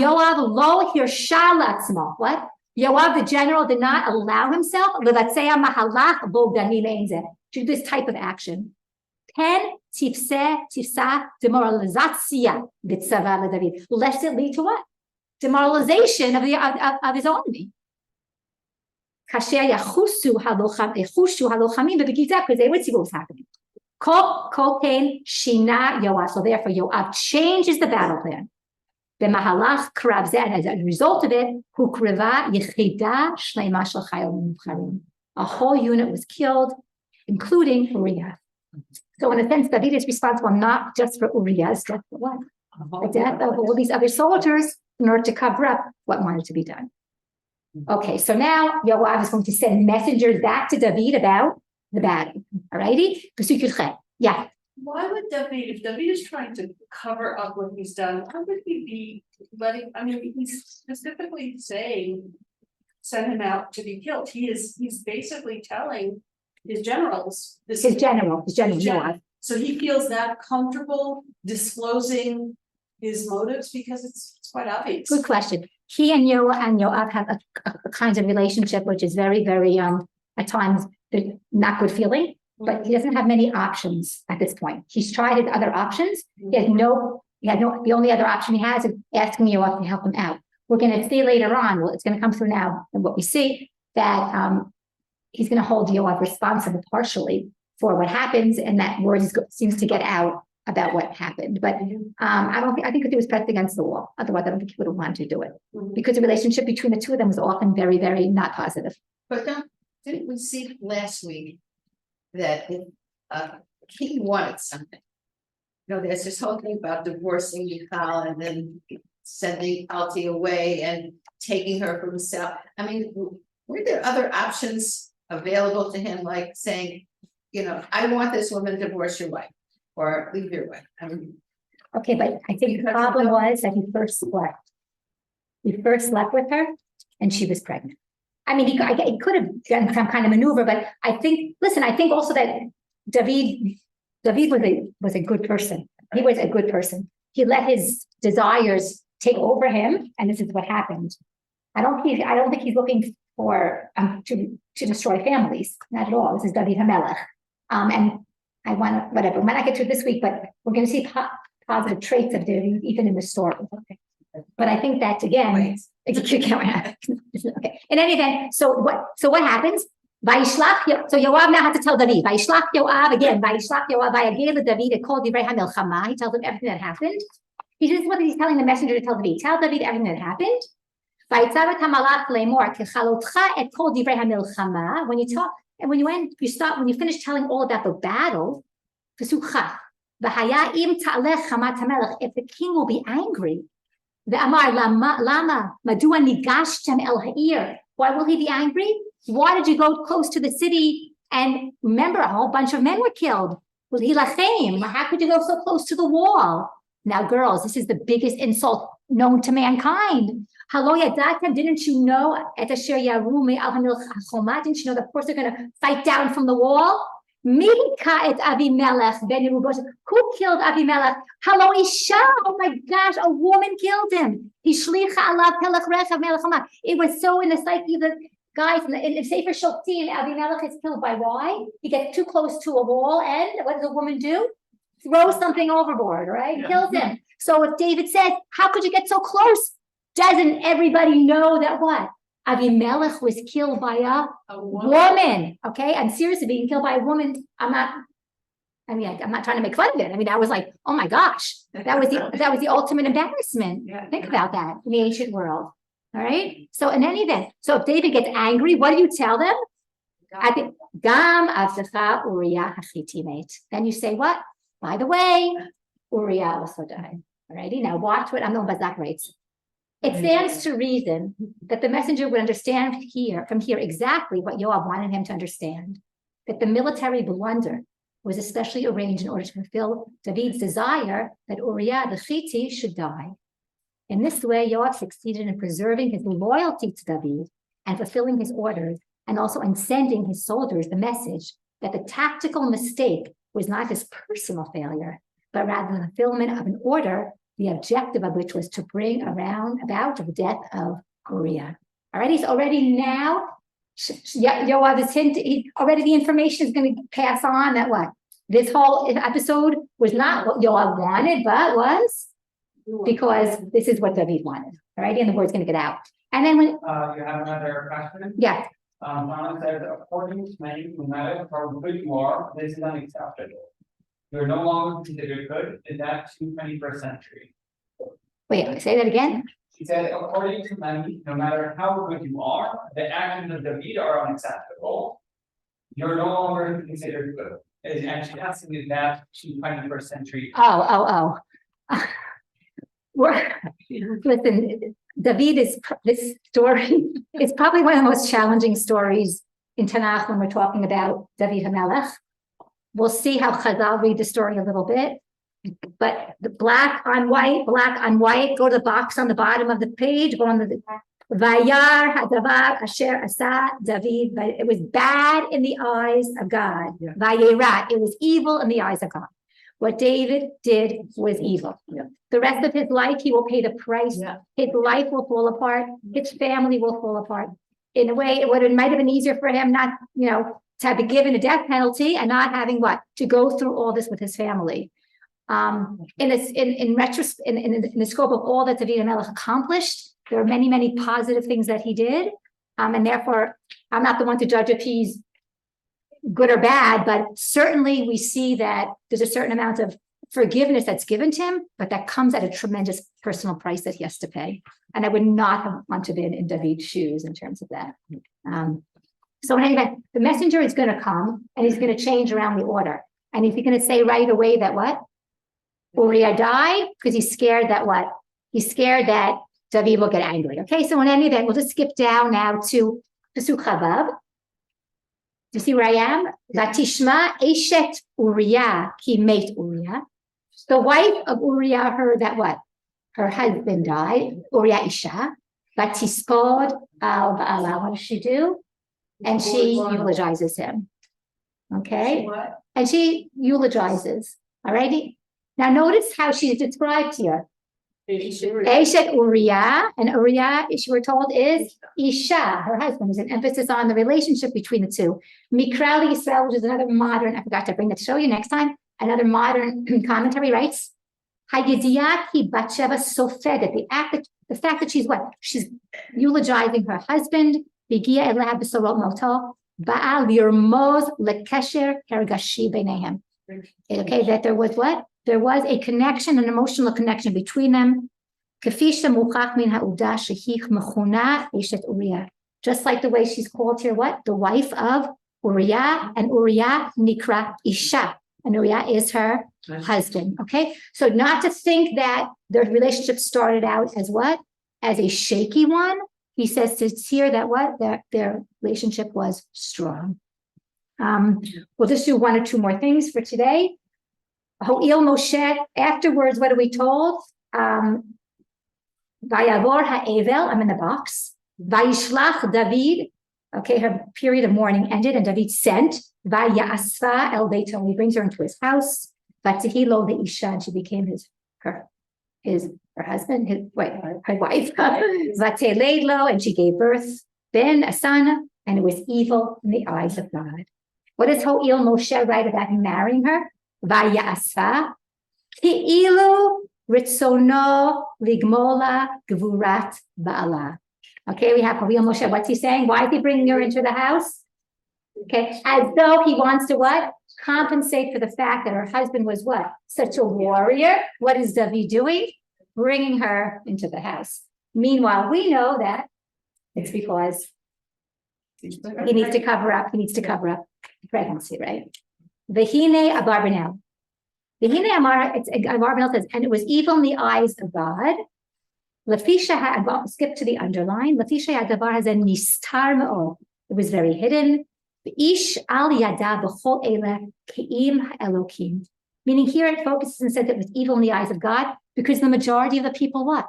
Yoav, the general, did not allow himself to do this type of action. Demoralization, lest it lead to what? Demoralization of his army. Because they would see what was happening. So therefore, Yoav changes the battle plan. And as a result of it, a whole unit was killed, including Uriah. So in a sense, David is responsible not just for Uriah's death, but what? The death of all these other soldiers in order to cover up what wanted to be done. Okay, so now Yoav is going to send messengers back to David about the battle. All righty? Yeah. Why would David, if David is trying to cover up what he's done, why would he be letting, he's specifically saying, send him out to be killed. He's basically telling his generals. His general, Yoav. So he feels that comfortable disclosing his motives because it's quite obvious. Good question. He and Yoav have a kind of relationship which is very, very at times not good feeling, but he doesn't have many options at this point. He's tried his other options. The only other option he has is asking Yoav to help him out. We're going to see later on, it's going to come through now, and what we see that he's going to hold Yoav responsible partially for what happens, and that word seems to get out about what happened. But I think that he was pressed against the wall. Otherwise, I don't think he would have wanted to do it, because the relationship between the two of them was often very, very not positive. But didn't we see last week that if he wanted something? There's this whole thing about divorcing Michal and then sending Alti away and taking her from himself. Were there other options available to him, like saying, I want this woman to divorce your wife or leave your wife? Okay, but I think the problem was that he first slept. He first slept with her and she was pregnant. He could have done some kind of maneuver, but I think also that David was a good person. He was a good person. He let his desires take over him, and this is what happened. I don't think he's looking for to destroy families. Not at all. This is David HaMelech. And I want to, whatever, we might not get to it this week, but we're going to see positive traits of David even in the story. But I think that again, okay. In any event, so what happens? So Yoav now has to tell David. Vayishlach Yoav again. Vayishlach Yoav vayagel David. It called divrei hamilchama. He tells him everything that happened. This is what he's telling the messenger to tell David. Tell David everything that happened. Vayitzavet hamalach leimor kechalotcha et kol divrei hamilchama. When you talk and when you finish telling all about the battle, if the king will be angry, why will he be angry? Why did you go close to the city? And remember, a whole bunch of men were killed. How could you go so close to the wall? Now, girls, this is the biggest insult known to mankind. Didn't you know? Didn't you know that, of course, they're going to fight down from the wall? Who killed Avimelech? Oh my gosh, a woman killed him. It was so in the psyche of the guys in Sefer Shoftim. Avimelech is killed by why? He gets too close to a wall, and what does a woman do? Throw something overboard, right? Kills him. So if David says, how could you get so close? Doesn't everybody know that what? Avimelech was killed by a woman. Okay, I'm seriously being killed by a woman. I'm not trying to make fun of it. I mean, that was like, oh my gosh, that was the ultimate embarrassment. Yeah. Think about that in the ancient world. All right. So in any event, so if David gets angry, what do you tell them? Gam avtecha Uriah hachiti mate. Then you say what? By the way, Uriah also died. Alrighty. Now watch what Amnon Bazak writes. It stands to reason that the messenger would understand from here exactly what Yoav wanted him to understand. That the military blunder was especially arranged in order to fulfill David's desire that Uriah the Hittite should die. In this way, Yoav succeeded in preserving his loyalty to David and fulfilling his orders, and also in sending his soldiers the message that the tactical mistake was not his personal failure, but rather the fulfillment of an order, the objective of which was to bring about the death of Uriah. Alrighty, so already now, Yoav is hinting, already the information is going to pass on that what? This whole episode was not what Yoav wanted, but was because this is what David wanted. Alrighty, and the word's going to get out. And then when You have another question? yeah. Someone says, according to many, no matter how good you are, this is unacceptable. You're no longer considered good. Is that too 21st century? Wait, say that again. He said, according to many, no matter how good you are, the actions of David are unacceptable. You're no longer considered good. And actually asking is that to 21st century? Oh. Listen, this story is probably one of the most challenging stories in Tanakh when we're talking about David HaMelech. We'll see how Chazal read the story a little bit, but the black on white, go to the box on the bottom of the page, go on the Vayar Hadavar Asher Asa David, but it was bad in the eyes of God. Yeah. Vayerat, it was evil in the eyes of God. What David did was evil. Yeah. The rest of his life, he will pay the price. Yeah. His life will fall apart. His family will fall apart. In a way, it might have been easier for him not, to have been given a death penalty and not having to go through all this with his family. In the scope of all that David HaMelech accomplished, there are many, many positive things that he did. And therefore, I'm not the one to judge if he's good or bad, but certainly we see that there's a certain amount of forgiveness that's given to him, but that comes at a tremendous personal price that he has to pay. And I would not have wanted to be in David's shoes in terms of that. So anyway, the messenger is going to come and he's going to change around the order. And he's going to say right away that what? Uriah died because he's scared that what? He's scared that David will get angry. Okay, so in any event, we'll just skip down now to Pasuk Chavav. Do you see where I am? Vatishma Eshet Uriah ki mate Uriah. The wife of Uriah heard that what? Her husband died, Uriah Isha. Vatispod al Ba'ala. What does she do? And she eulogizes him. Okay? And she eulogizes. All righty? Now notice how she's described here. Eshet Uriah, and Uriah, we're told, is Isha, her husband. There's an emphasis on the relationship between the two. Mikra Yisrael, which is another modern, I forgot to bring that to show you next time, another modern commentary writes, Hayidiyah ki Batsheva Sofedet, the fact that she's what? She's eulogizing her husband, Bigia Elab Besorot Moto, Baal Yirmoz Lekesher Hergashi Beinehem. Okay, that there was what? There was a connection, an emotional connection between them. Just like the way she's called here, what? The wife of Uriah, and Uriah Nikra Isha. And Uriah is her husband. Okay, so not to think that their relationship started out as what? As a shaky one. He says to here that what? That their relationship was strong. We'll just do one or two more things for today. Ho'il Moshe, afterwards, what are we told? Vayavor ha'evel, I'm in the box. Vayishlach David, okay, her period of mourning ended, and David sent, Vayasfa el Beiton, he brings her into his house, Vatihilo the Isha, and she became her husband, her wife, Vateleidlo, and she gave birth, Ben, a son, and it was evil in the eyes of God. What does Ho'il Moshe write about him marrying her? Vayasfa, Ki'ilu Ritzono ligmola gvurat ba'ala. Okay, we have Havil Moshe. What's he saying? Why is he bringing her into the house? Okay, as though he wants to what? Compensate for the fact that her husband was what? Such a warrior. What is David doing? Bringing her into the house. Meanwhile, we know that it's because he needs to cover up. He needs to cover up pregnancy, right? Vehine abarbanel. Vehine amar. It's abarbanel says, and it was evil in the eyes of God. Lafisha had skip to the underline. Lafisha hadavar has a nistar me'od. It was very hidden. Ish al yada b'chol ele ke'im elokim. Meaning here it focuses and says it was evil in the eyes of God because the majority of the people what?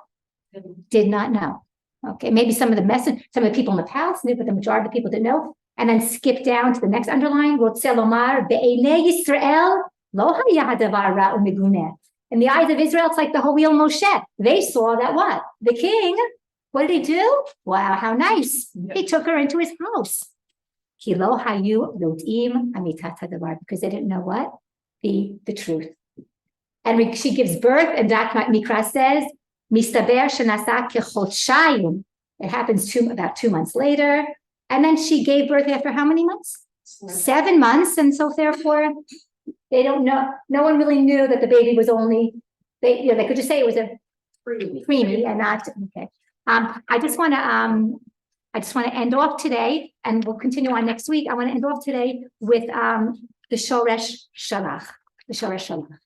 Did not know. Okay, maybe some of the people in the palace knew, but the majority of the people didn't know. And then skip down to the next underline. Rotzelomar be'enei Yisrael lo haya hadavar ra'u meguneh. In the eyes of Israel, it's like the Havil Moshe. They saw that what? The king, what did he do? Wow, how nice. He took her into his house. Kilo hayu yodim amitat hadavar, because they didn't know what? The truth. And she gives birth, and Dr. Mikra says, Mistaber shenasa kechotshayim. It happens about 2 months later. And then she gave birth after how many months? 7 months. And so therefore, they don't know. No one really knew that the baby was only, they could just say it was a preemie and not, okay. I just want to end off today, and we'll continue on next week. I want to end off today with the Shoresh Shalach. The Shoresh Shalach.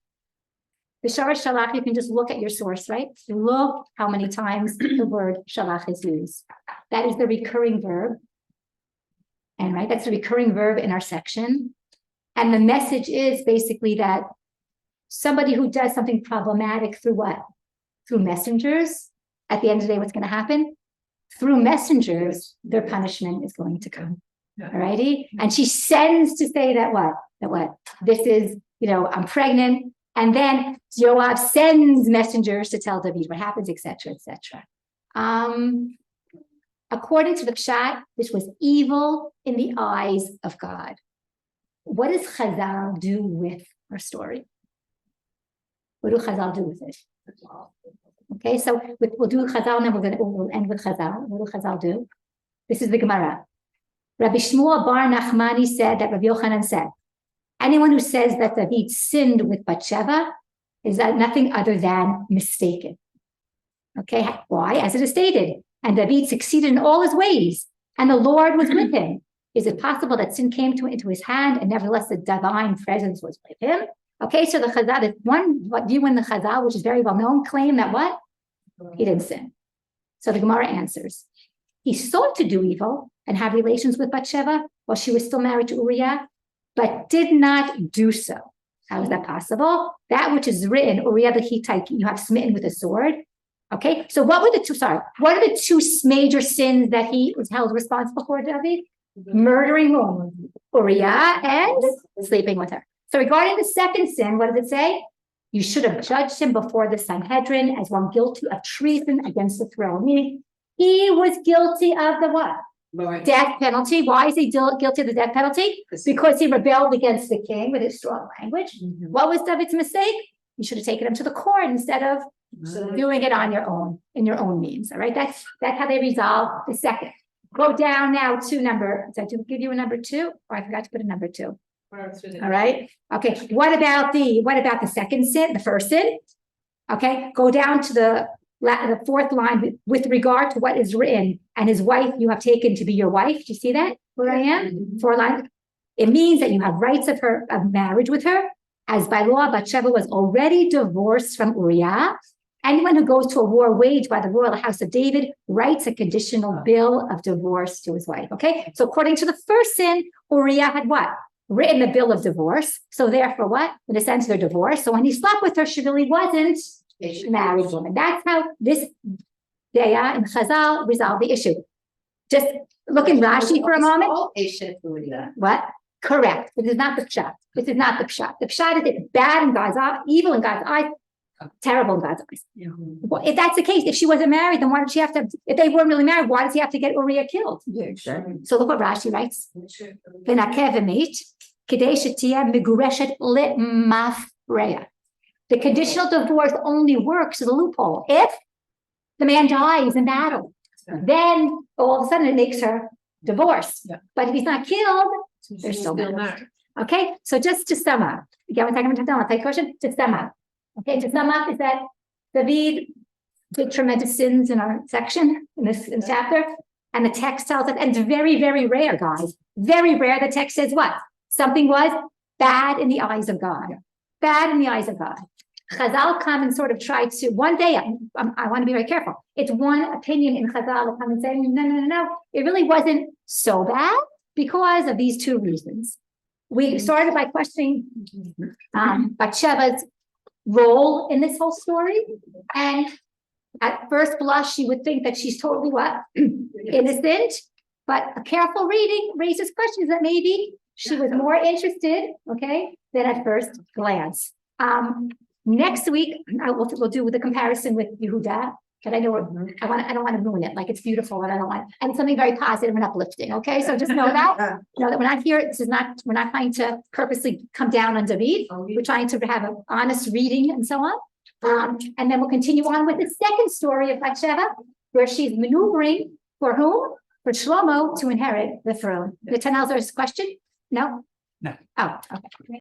The Shoresh Shalach, you can just look at your source, right? Look how many times the word Shalach is used. That is the recurring verb. And right, that's the recurring verb in our section. And the message is basically that somebody who does something problematic through what? Through messengers. At the end of the day, what's going to happen? Through messengers, their punishment is going to come. All righty. And she sends to say that what? That what? This is, I'm pregnant. And then Joab sends messengers to tell David what happens, etc., etc. According to the Pshat, this was evil in the eyes of God. What does Chazal do with our story? What do Chazal do with it? Okay, so we'll do Chazal, and then we'll end with Chazal. What do Chazal do? This is the Gemara. Rabbi Shmuel bar Nachmani said that Rabbi Yochanan said, anyone who says that David sinned with Bathsheba is that nothing other than mistaken. Okay, why? As it is stated, and David succeeded in all his ways, and the Lord was with him. Is it possible that sin came into his hand, and nevertheless the divine presence was with him? Okay, so the Chazal, the one view in the Chazal, which is very well known, claim that what? He didn't sin. So the Gemara answers, he sought to do evil and have relations with Bathsheba while she was still married to Uriah, but did not do so. How is that possible? That which is written, Uriah the Hittite, you have smitten with a sword. Okay, so what are the two major sins that he was held responsible for, David? Murdering whom? Uriah and sleeping with her. So regarding the second sin, what does it say? You should have judged him before the Sanhedrin as one guilty of treason against the throne. Meaning he was guilty of the what? Right. Death penalty. Why is he guilty of the death penalty? Because he rebelled against the king with his strong language. Mhm. What was David's mistake? You should have taken him to the court instead of doing it on your own, in your own means. All right, that's how they resolve the second. Go down now to number. Did I give you a number 2? Or I forgot to put a number 2. All right. Okay. What about the second sin? The first sin. Okay. Go down to the fourth line with regard to what is written, and his wife you have taken to be your wife. Do you see that? Where I am? 4 lines. It means that you have rights of marriage with her, as by law Bathsheba was already divorced from Uriah. Anyone who goes to a war waged by the royal house of David writes a conditional bill of divorce to his wife. Okay. So according to the first sin, Uriah had what? Written the bill of divorce. So therefore what? In a sense, they're divorced. So when he slept with her, she really wasn't a married woman. That's how this Deya and Chazal resolve the issue. Just look in Rashi for a moment. What? Correct. This is not the pshat. This is not the pshat. The pshat is it's bad in God's eyes, evil in God's eyes, terrible in God's eyes. Well, if that's the case, if she wasn't married, then why did she have to? If they weren't really married, why does he have to get Uriah killed? Yeah, exactly. So look what Rashi writes. V'nakev v'meit, kedei shetia megureshet le'mafreya. The conditional divorce only works as a loophole if the man dies in battle. Then all of a sudden it makes her divorced. Yeah. But if he's not killed, they're still married. Okay, so just to sum up, again, we're talking about take question. To sum up, okay, to sum up is that David did tremendous sins in our section in this chapter, and the text tells us, and it's very, very rare, guys, very rare. The text says what? Something was bad in the eyes of God, bad in the eyes of God. Chazal come and sort of try to one day. I want to be very careful. It's one opinion in Chazal to come and say no. It really wasn't so bad because of these two reasons. We started by questioning Bathsheba's role in this whole story, and at first blush, you would think that she's totally what? Innocent, but a careful reading raises questions that maybe she was more interested, okay, than at first glance. Next week, we'll do the comparison with Yehuda, but I know I don't want to ruin it. Like it's beautiful, and I don't want, and something very positive and uplifting. Okay, so just know that we're not here. We're not trying to purposely come down on David. We're trying to have an honest reading and so on. And then we'll continue on with the second story of Bathsheba, where she's maneuvering for whom? For Shlomo to inherit the throne. The Tanel's question? No? No. Oh, okay.